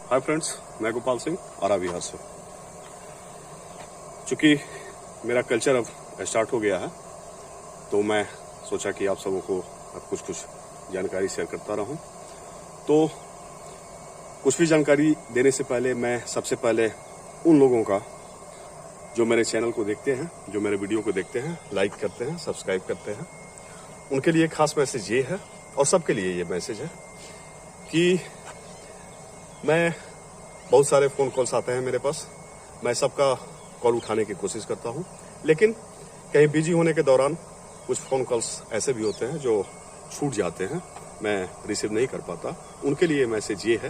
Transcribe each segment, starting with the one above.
Hi friends, मैं गोपाल सिंह आरा बिहार से। चूँकि मेरा कल्चर अब स्टार्ट हो गया है तो मैं सोचा कि आप सबों को अब कुछ जानकारी शेयर करता रहूं। तो कुछ भी जानकारी देने से पहले मैं सबसे पहले उन लोगों का जो मेरे चैनल को देखते हैं, जो मेरे वीडियो को देखते हैं, लाइक करते हैं, सब्सक्राइब करते हैं, उनके लिए खास मैसेज ये है और सबके लिए ये मैसेज है कि मैं बहुत सारे फ़ोन कॉल्स आते हैं मेरे पास। मैं सबका कॉल उठाने की कोशिश करता हूं, लेकिन कहीं बिजी होने के दौरान कुछ फ़ोन कॉल्स ऐसे भी होते हैं जो छूट जाते हैं, मैं रिसीव नहीं कर पाता। उनके लिए मैसेज ये है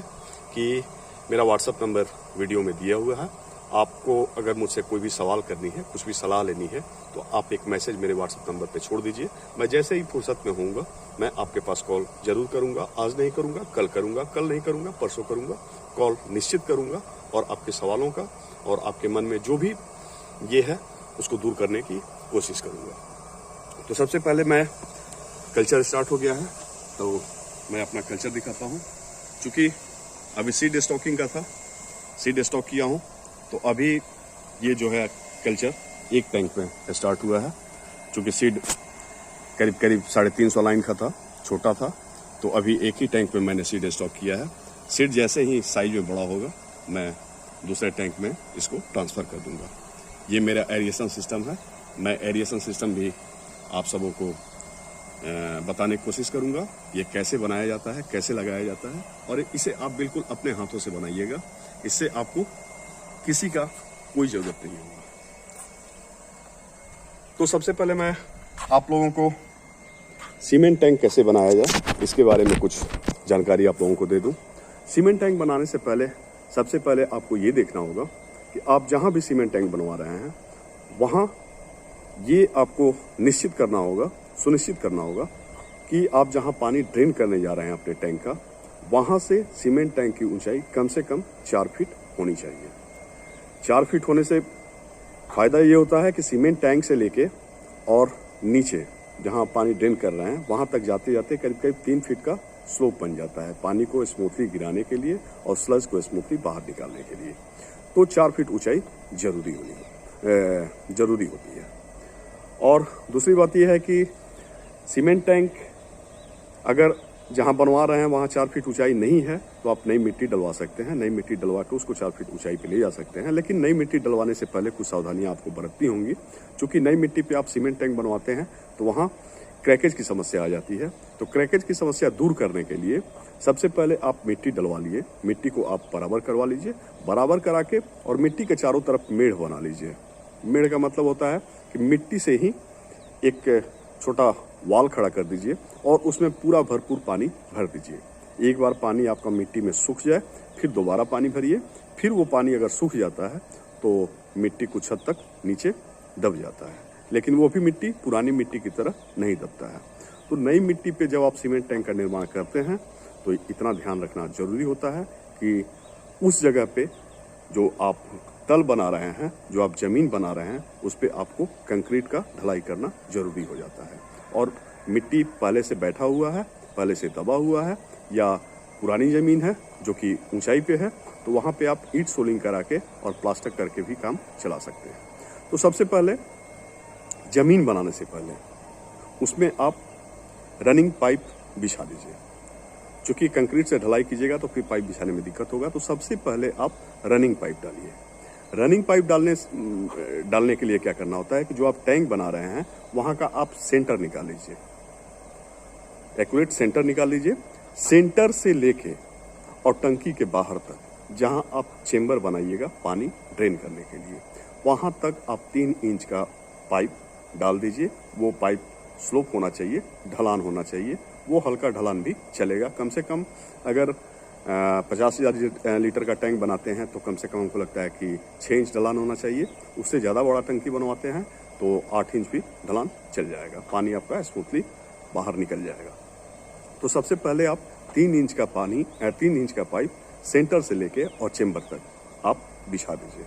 कि मेरा व्हाट्सएप नंबर वीडियो में दिया हुआ है। आपको अगर मुझसे कोई भी सवाल करनी है, कुछ भी सलाह लेनी है, तो आप एक मैसेज मेरे व्हाट्सएप नंबर पे छोड़ दीजिए। मैं जैसे ही फुर्सत में होऊंगा मैं आपके पास कॉल जरूर करूंगा। आज नहीं करूंगा, कल करूंगा, कल नहीं करूंगा, परसों करूंगा। कॉल निश्चित करूंगा और आपके सवालों का और आपके मन में जो भी ये है उसको दूर करने की कोशिश करूंगा। तो सबसे पहले मैं कल्चर स्टार्ट हो गया है तो मैं अपना कल्चर दिखाता हूँ। चूँकि अभी सीड स्टॉकिंग का था, सीड स्टॉक किया हूँ, तो अभी ये जो है कल्चर एक टैंक में स्टार्ट हुआ है। चूँकि सीड करीब 350 लाइन का था, छोटा था, तो अभी एक ही टैंक में मैंने सीड स्टॉक किया है। सीड जैसे ही साइज में बड़ा होगा मैं दूसरे टैंक में इसको ट्रांसफ़र कर दूंगा। ये मेरा एरिएशन सिस्टम है। मैं एरिएशन सिस्टम भी आप सबों को बताने की कोशिश करूंगा। ये कैसे बनाया जाता है, कैसे लगाया जाता है, और इसे आप बिल्कुल अपने हाथों से बनाइएगा। इससे आपको किसी का कोई ज़रूरत नहीं होगा। तो सबसे पहले मैं आप लोगों को सीमेंट टैंक कैसे बनाया जाए इसके बारे में कुछ जानकारी आप लोगों को दे दूं। सीमेंट टैंक बनाने से पहले सबसे पहले आपको ये देखना होगा कि आप जहां भी सीमेंट टैंक बनवा रहे हैं वहां ये आपको निश्चित करना होगा, सुनिश्चित करना होगा कि आप जहां पानी ड्रेन करने जा रहे हैं अपने टैंक का, वहां से सीमेंट टैंक की ऊंचाई कम से कम 4 फीट होनी चाहिए। 4 फीट होने से फायदा ये होता है कि सीमेंट टैंक से लेके और नीचे जहां पानी ड्रेन कर रहे हैं वहां तक जाते जाते करीब 3 फीट का स्लोप बन जाता है, पानी को स्मूथली गिराने के लिए और स्लज को स्मूथली बाहर निकालने के लिए। तो 4 फीट ऊंचाई जरूरी होती है। और दूसरी बात यह है कि सीमेंट टैंक अगर जहां बनवा रहे हैं वहां 4 फीट ऊंचाई नहीं है तो आप नई मिट्टी डलवा सकते हैं। नई मिट्टी डलवा के उसको 4 फीट ऊंचाई पे ले जा सकते हैं, लेकिन नई मिट्टी डलवाने से पहले कुछ सावधानियां आपको बरतनी होंगी। चूंकि नई मिट्टी पे आप सीमेंट टैंक बनवाते हैं तो वहां क्रैकेज की समस्या आ जाती है। तो क्रैकेज की समस्या दूर करने के लिए सबसे पहले आप मिट्टी डलवा लिए, मिट्टी को आप बराबर करवा लीजिए। बराबर करा के और मिट्टी के चारों तरफ मेढ़ बना लीजिए। मेढ़ का मतलब होता है कि मिट्टी से ही एक छोटा वाल खड़ा कर दीजिए और उसमें पूरा भरपूर पानी भर दीजिए। एक बार पानी आपका मिट्टी में सूख जाए फिर दोबारा पानी भरिए। फिर वो पानी अगर सूख जाता है तो मिट्टी कुछ हद तक नीचे दब जाता है, लेकिन वो भी मिट्टी पुरानी मिट्टी की तरह नहीं दबता है। तो नई मिट्टी पे जब आप सीमेंट टैंक का निर्माण करते हैं तो इतना ध्यान रखना जरूरी होता है कि उस जगह पे जो आप तल बना रहे हैं, जो आप जमीन बना रहे हैं, उस पे आपको कंक्रीट का ढलाई करना जरूरी हो जाता है। और मिट्टी पहले से बैठा हुआ है, पहले से दबा हुआ है, या पुरानी ज़मीन है जो कि ऊंचाई पे है, तो वहाँ पे आप ईंट सोलिंग करा के और प्लास्टर करके भी काम चला सकते हैं। तो सबसे पहले ज़मीन बनाने से पहले उसमें आप रनिंग पाइप बिछा दीजिए। चूँकि कंक्रीट से ढलाई कीजिएगा तो फिर पाइप बिछाने में दिक्कत होगा। तो सबसे पहले आप रनिंग पाइप डालिए। रनिंग पाइप डालने के लिए क्या करना होता है कि जो आप टैंक बना रहे हैं वहाँ का आप सेंटर निकाल लीजिए, एक्यूरेट सेंटर निकाल लीजिए। सेंटर से लेके और टंकी के बाहर तक जहाँ आप चेंबर बनाइएगा पानी ड्रेन करने के लिए, वहाँ तक आप 3 इंच का पाइप डाल दीजिए। वो पाइप स्लोप होना चाहिए, ढलान होना चाहिए। वो हल्का ढलान भी चलेगा। कम से कम अगर 50,000 लीटर का टैंक बनाते हैं तो कम से कम हमको लगता है कि 6 इंच ढलान होना चाहिए। उससे ज़्यादा बड़ा टंकी बनवाते हैं तो 8 इंच भी ढलान चल जाएगा, पानी आपका स्मूथली बाहर निकल जाएगा। तो सबसे पहले आप 3 इंच का पाइप सेंटर से लेके और चेंबर तक आप बिछा दीजिए।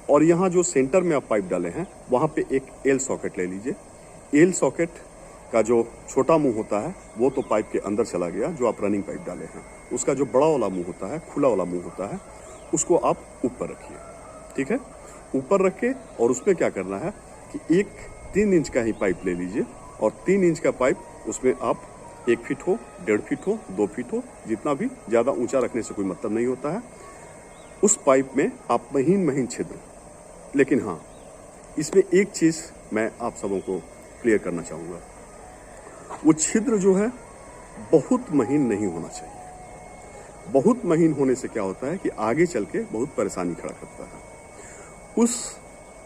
और यहाँ जो सेंटर में आप पाइप डाले हैं वहाँ पे एक एल सॉकेट ले लीजिए। एल सॉकेट का जो छोटा मुंह होता है वो तो पाइप के अंदर चला गया जो आप रनिंग पाइप डाले हैं। उसका जो बड़ा वाला मुंह होता है, खुला वाला मुंह होता है, उसको आप ऊपर रखिए। ठीक है, ऊपर रख के और उस पर क्या करना है कि एक 3 इंच का ही पाइप ले लीजिए और 3 इंच का पाइप उसमें आप 1 फीट हो, 1.5 फीट हो, 2 फीट हो, जितना भी, ज़्यादा ऊंचा रखने से कोई मतलब नहीं होता है। उस पाइप में आप महीन महीन छिद्र, लेकिन हाँ, इसमें एक चीज़ मैं आप सबों को क्लियर करना चाहूँगा, वो छिद्र जो है बहुत महीन नहीं होना चाहिए। बहुत महीन होने से क्या होता है कि आगे चल के बहुत परेशानी खड़ा करता है। उस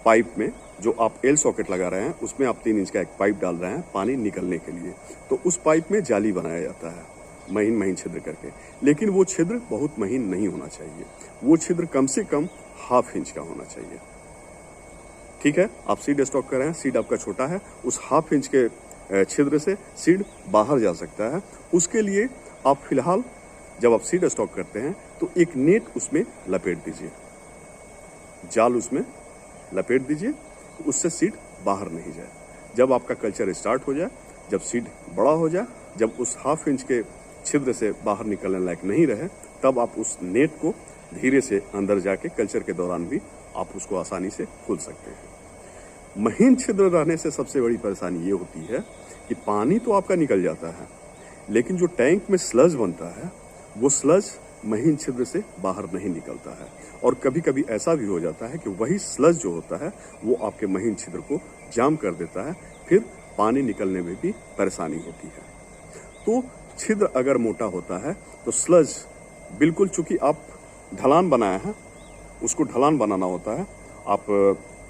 पाइप में जो आप एल सॉकेट लगा रहे हैं उसमें आप 3 इंच का एक पाइप डाल रहे हैं पानी निकलने के लिए, तो उस पाइप में जाली बनाया जाता है महीन महीन छिद्र करके, लेकिन वो छिद्र बहुत महीन नहीं होना चाहिए। वो छिद्र कम से कम 1/2 इंच का होना चाहिए। ठीक है, आप सीड स्टॉक कर रहे हैं, सीड आपका छोटा है, उस 1/2 इंच के छिद्र से सीड बाहर जा सकता है। उसके लिए आप फिलहाल जब आप सीड स्टॉक करते हैं तो एक नेट उसमें लपेट दीजिए, जाल उसमें लपेट दीजिए, उससे सीड बाहर नहीं जाए। जब आपका कल्चर स्टार्ट हो जाए, जब सीड बड़ा हो जाए, जब उस 1/2 इंच के छिद्र से बाहर निकलने लायक नहीं रहे, तब आप उस नेट को धीरे से अंदर जाके कल्चर के दौरान भी आप उसको आसानी से खोल सकते हैं। महीन छिद्र रहने से सबसे बड़ी परेशानी ये होती है कि पानी तो आपका निकल जाता है, लेकिन जो टैंक में स्लज बनता है वो स्लज महीन छिद्र से बाहर नहीं निकलता है, और कभी कभी ऐसा भी हो जाता है कि वही स्लज जो होता है वो आपके महीन छिद्र को जाम कर देता है, फिर पानी निकलने में भी परेशानी होती है। तो छिद्र अगर मोटा होता है तो स्लज बिल्कुल, चूंकि आप ढलान बनाया है, उसको ढलान बनाना होता है, आप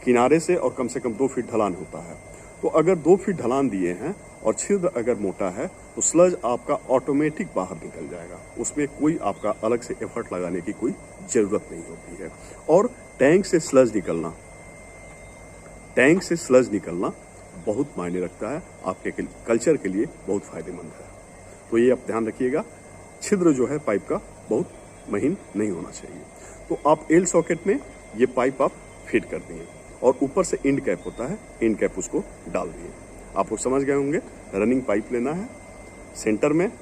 किनारे से और कम 2 फीट ढलान होता है, तो अगर 2 फीट ढलान दिए हैं और छिद्र अगर मोटा है तो स्लज आपका ऑटोमेटिक बाहर निकल जाएगा, उसमें कोई आपका अलग से एफर्ट लगाने की कोई ज़रूरत नहीं होती है। और टैंक से स्लज निकलना बहुत मायने रखता है, आपके कल्चर के लिए बहुत फायदेमंद है। तो ये आप ध्यान रखिएगा, छिद्र जो है पाइप का बहुत महीन नहीं होना चाहिए। तो आप एल सॉकेट में ये पाइप आप फिट कर दिए और ऊपर से इंड कैप होता है, इंड कैप उसको डाल दिए। आप लोग समझ गए होंगे, रनिंग पाइप लेना है, सेंटर में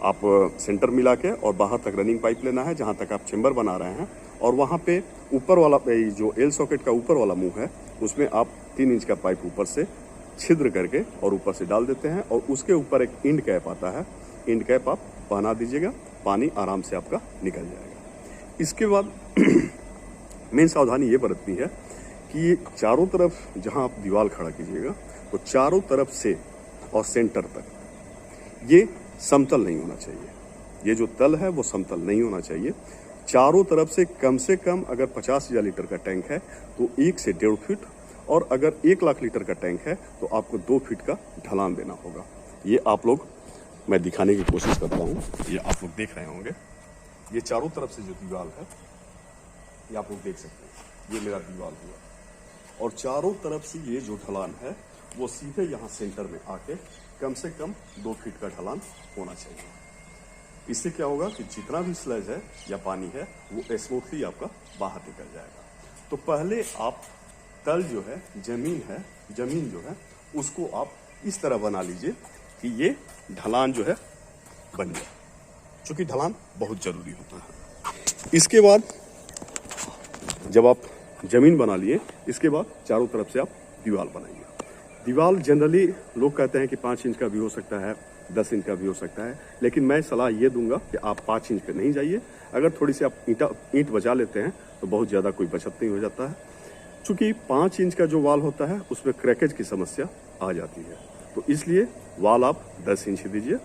आप सेंटर मिला के और बाहर तक रनिंग पाइप लेना है जहाँ तक आप चेंबर बना रहे हैं, और वहाँ पे ऊपर वाला जो एल सॉकेट का ऊपर वाला मुंह है उसमें आप 3 इंच का पाइप ऊपर से छिद्र करके और ऊपर से डाल देते हैं, और उसके ऊपर एक इंड कैप आता है, इंड कैप आप पहना दीजिएगा, पानी आराम से आपका निकल जाएगा। इसके बाद मेन सावधानी ये बरतनी है कि चारों तरफ जहाँ आप दीवार खड़ा कीजिएगा तो चारों तरफ से और सेंटर तक ये समतल नहीं होना चाहिए। ये जो तल है वो समतल नहीं होना चाहिए। चारों तरफ से कम अगर 50,000 लीटर का टैंक है तो 1 से 1.5 फीट, और अगर 1 लाख लीटर का टैंक है तो आपको 2 फीट का ढलान देना होगा। ये आप लोग, मैं दिखाने की कोशिश करता हूँ, ये आप लोग देख रहे होंगे, ये चारों तरफ से जो दीवार है ये आप लोग देख सकते हैं, ये मेरा दीवार हुआ, और चारों तरफ से ये जो ढलान है वो सीधे यहाँ सेंटर में आके कम से कम 2 फीट का ढलान होना चाहिए। इससे क्या होगा कि जितना भी स्लज है या पानी है वो स्मूथली आपका बाहर निकल जाएगा। तो पहले आप तल जो है, जमीन जो है उसको आप इस तरह बना लीजिए कि ये ढलान जो है बन जाए, क्योंकि ढलान बहुत जरूरी होता है। इसके बाद जब आप जमीन बना लिए, इसके बाद चारों तरफ से आप दीवार बनाइए। दीवार जनरली लोग कहते हैं कि 5 इंच का भी हो सकता है, 10 इंच का भी हो सकता है, लेकिन मैं सलाह ये दूंगा कि आप 5 इंच पे नहीं जाइए। अगर थोड़ी सी आप ईंट बचा लेते हैं तो बहुत ज़्यादा कोई बचत नहीं हो जाता है, चूँकि 5 इंच का जो वाल होता है उसमें क्रैकेज की समस्या आ जाती है, तो इसलिए वाल आप 10 इंच दीजिए।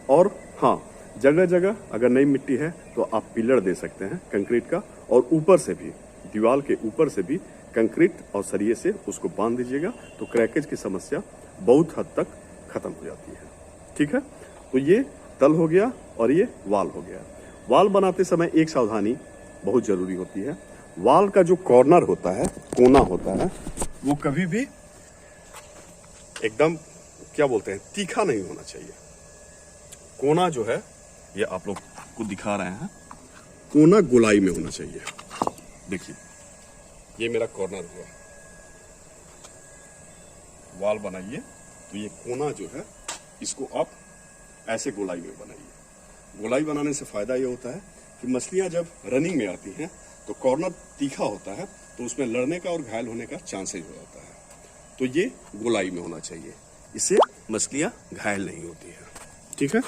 और हाँ, जगह जगह अगर नई मिट्टी है तो आप पिलर दे सकते हैं कंक्रीट का, और ऊपर से भी, दीवार के ऊपर से भी कंक्रीट और सरिये से उसको बांध दीजिएगा, तो क्रैकेज की समस्या बहुत हद तक खत्म हो जाती है। ठीक है, तो ये तल हो गया और ये वाल हो गया। वाल बनाते समय एक सावधानी बहुत जरूरी होती है, वाल का जो कॉर्नर होता है, कोना होता है, वो कभी भी एकदम क्या बोलते हैं, तीखा नहीं होना चाहिए। कोना जो है, ये आप लोग को दिखा रहे हैं, कोना गोलाई में होना चाहिए। देखिए, ये मेरा कॉर्नर हुआ, वाल बनाइए तो ये कोना जो है इसको आप ऐसे गोलाई में बनाइए, गोलाई बनाने से फायदा ये होता है कि मछलियां जब रनिंग में आती हैं तो कॉर्नर तीखा होता है, तो उसमें लड़ने का और घायल होने का चांसेस हो जाता है। तो ये गोलाई में होना चाहिए, इससे मछलियां घायल नहीं होती है। ठीक है।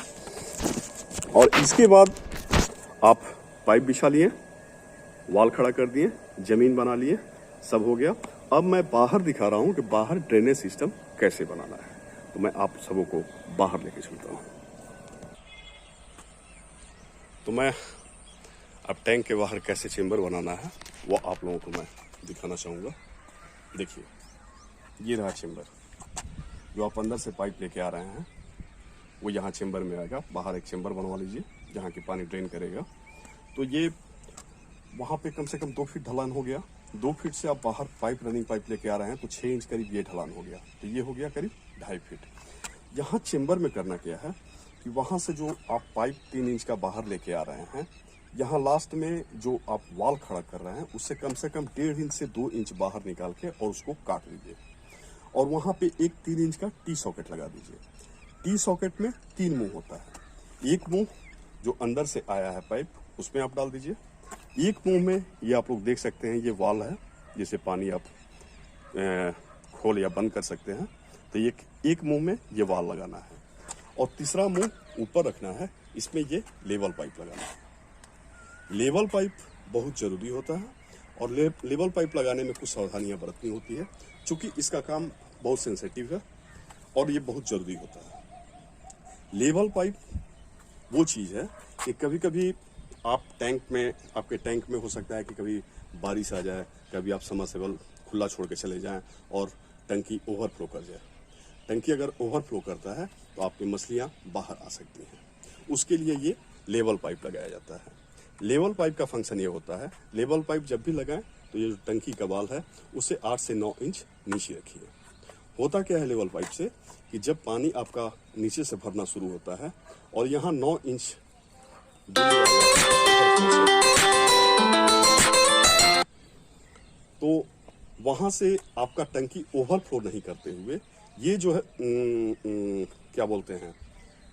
और इसके बाद आप पाइप बिछा लिए, वाल खड़ा कर दिए, जमीन बना लिए, सब हो गया। अब मैं बाहर दिखा रहा हूं कि बाहर ड्रेनेज सिस्टम कैसे बनाना है। तो मैं आप सबों को बाहर लेके चलता हूं। तो मैं अब टैंक के बाहर कैसे चेंबर बनाना है वो आप लोगों को मैं दिखाना चाहूँगा। देखिए, ये रहा चेंबर, जो आप अंदर से पाइप लेके आ रहे हैं वो यहाँ चेंबर में आएगा। बाहर एक चेंबर बनवा लीजिए जहाँ की पानी ड्रेन करेगा। तो ये वहाँ पे कम से कम 2 फीट ढलान हो गया। 2 फीट से आप बाहर पाइप, रनिंग पाइप लेके आ रहे हैं तो 6 इंच करीब ये ढलान हो गया। तो ये हो गया करीब 2.5 फीट। यहाँ चेंबर में करना क्या है कि वहाँ से जो आप पाइप 3 इंच का बाहर लेके आ रहे हैं, यहाँ लास्ट में जो आप वाल खड़ा कर रहे हैं उससे कम 1.5 इंच से 2 इंच बाहर निकाल के और उसको काट लीजिए। और वहाँ पे एक 3 इंच का टी सॉकेट लगा दीजिए। टी सॉकेट में 3 मुंह होता है। एक मुंह जो अंदर से आया है पाइप, उसमें आप डाल दीजिए। एक मुंह में ये आप लोग देख सकते हैं, ये वाल है जिसे पानी आप खोल या बंद कर सकते हैं। तो ये एक मुंह में ये वाल लगाना है और तीसरा मुंह ऊपर रखना है, इसमें ये लेवल पाइप लगाना है। लेवल पाइप बहुत ज़रूरी होता है और लेवल पाइप लगाने में कुछ सावधानियां बरतनी होती है, क्योंकि इसका काम बहुत सेंसिटिव है और ये बहुत ज़रूरी होता है। लेवल पाइप वो चीज़ है कि कभी कभी आप टैंक में, आपके टैंक में हो सकता है कि कभी बारिश आ जाए, कभी आप सबमर्सिबल खुला छोड़ के चले जाएं और टंकी ओवरफ्लो कर जाए। टंकी अगर ओवरफ्लो करता है तो आपकी मछलियाँ बाहर आ सकती हैं। उसके लिए ये लेवल पाइप लगाया जाता है। लेवल पाइप का फंक्शन ये होता है, लेवल पाइप जब भी लगाएं तो ये जो टंकी का वाल है उसे 8 से 9 इंच नीचे रखिए। होता क्या है लेवल पाइप से कि जब पानी आपका नीचे से भरना शुरू होता है और यहाँ 9 इंच तो वहाँ से आपका टंकी ओवरफ्लो नहीं करते हुए ये जो है क्या बोलते हैं,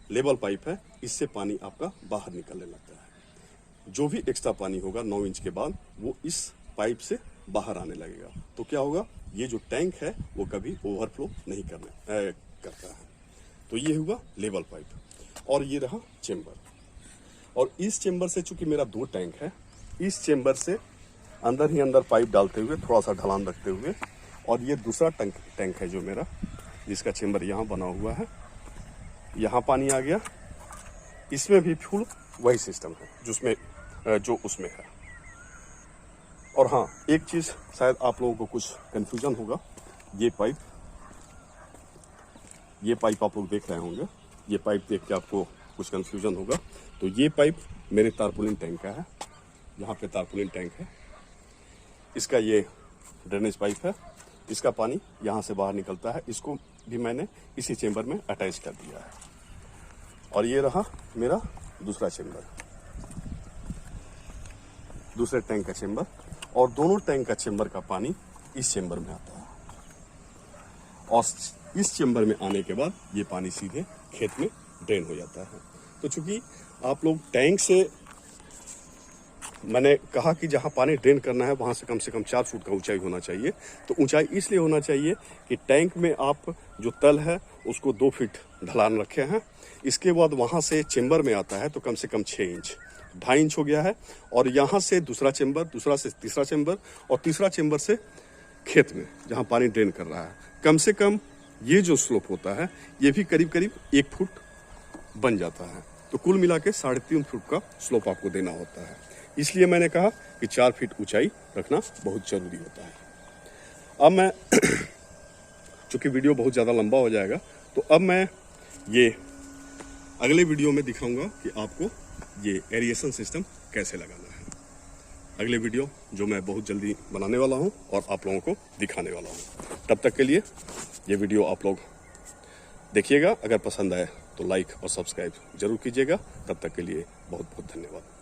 लेवल पाइप है, इससे पानी आपका बाहर निकलने लगता है। जो भी एक्स्ट्रा पानी होगा 9 इंच के बाद वो इस पाइप से बाहर आने लगेगा। तो क्या होगा, ये जो टैंक है वो कभी ओवरफ्लो नहीं करता है। तो ये हुआ लेवल पाइप और ये रहा चेंबर। और इस चेंबर से, चूंकि मेरा 2 टैंक है, इस चेंबर से अंदर ही अंदर पाइप डालते हुए थोड़ा सा ढलान रखते हुए, और ये दूसरा टैंक है जो मेरा, जिसका चेंबर यहाँ बना हुआ है, यहाँ पानी आ गया। इसमें भी फुल वही सिस्टम है जो उसमें है। और हाँ, एक चीज़ शायद आप लोगों को कुछ कन्फ्यूजन होगा, ये पाइप आप लोग देख रहे होंगे, ये पाइप देख के आपको कुछ कन्फ्यूजन होगा। तो ये पाइप मेरे तारपुलिन टैंक का है, यहाँ पे तारपुलिन टैंक है, इसका ये ड्रेनेज पाइप है, इसका पानी यहाँ से बाहर निकलता है, इसको भी मैंने इसी चेंबर में अटैच कर दिया है। और ये रहा मेरा दूसरा चेंबर, दूसरे टैंक का चेंबर, और दोनों टैंक का चेंबर का पानी इस चेंबर में आता है। और इस चेंबर में आने के बाद ये पानी सीधे खेत में ड्रेन हो जाता है। तो चूंकि आप लोग टैंक से, मैंने कहा कि जहाँ पानी ड्रेन करना है वहाँ से कम 4 फुट का ऊंचाई होना चाहिए। तो ऊंचाई इसलिए होना चाहिए कि टैंक में आप जो तल है उसको 2 फीट ढलान रखे हैं। इसके बाद वहाँ से चेंबर में आता है तो कम से कम 6 इंच, 2.5 इंच हो गया है। और यहाँ से दूसरा चेंबर, दूसरा से तीसरा चेंबर, और तीसरा चेंबर से खेत में जहाँ पानी ड्रेन कर रहा है, कम से कम ये जो स्लोप होता है ये भी करीब 1 फुट बन जाता है। तो कुल मिला के 3.5 फुट का स्लोप आपको देना होता है। इसलिए मैंने कहा कि 4 फीट ऊंचाई रखना बहुत जरूरी होता है। अब मैं चूंकि वीडियो बहुत ज़्यादा लंबा हो जाएगा, तो अब मैं ये अगले वीडियो में दिखाऊंगा कि आपको ये एरिएशन सिस्टम कैसे लगाना है। अगले वीडियो जो मैं बहुत जल्दी बनाने वाला हूं और आप लोगों को दिखाने वाला हूं। तब तक के लिए ये वीडियो आप लोग देखिएगा, अगर पसंद आए तो लाइक और सब्सक्राइब जरूर कीजिएगा। तब तक के लिए बहुत बहुत धन्यवाद।